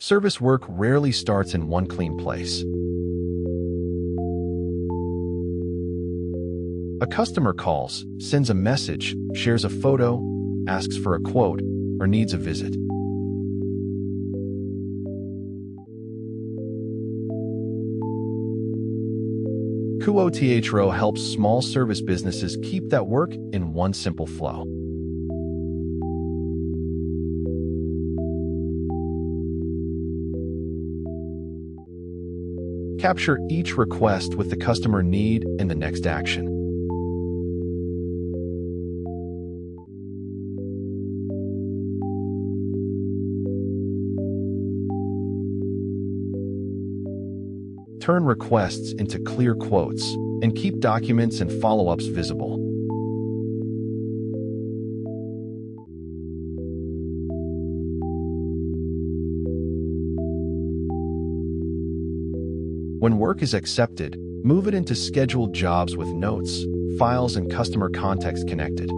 Service work rarely starts in one clean place. A customer calls, sends a message, shares a photo, asks for a quote, or needs a visit. Cuotaro helps small service businesses keep that work in one simple flow. Capture each request with the customer need in the next action. Turn requests into clear quotes and keep documents and follow-ups visible. When work is accepted, move it into scheduled jobs with notes, files, and customer context connected.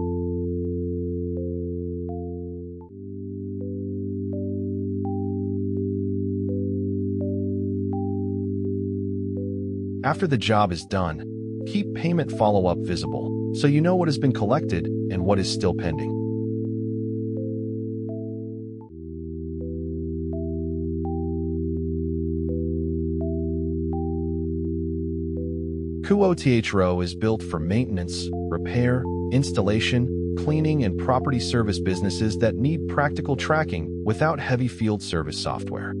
After the job is done, keep payment follow-up visible so you know what has been collected and what is still pending. Cuotaro is built for maintenance, repair, installation, cleaning, and property service businesses that need practical tracking without heavy field service software.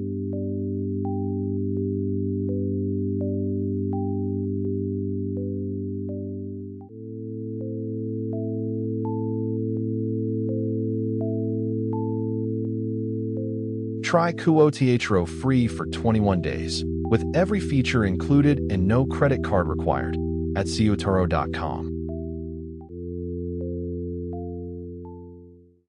Try Cuotaro free for 21 days, with every feature included and no credit card required, at Cuotaro.com.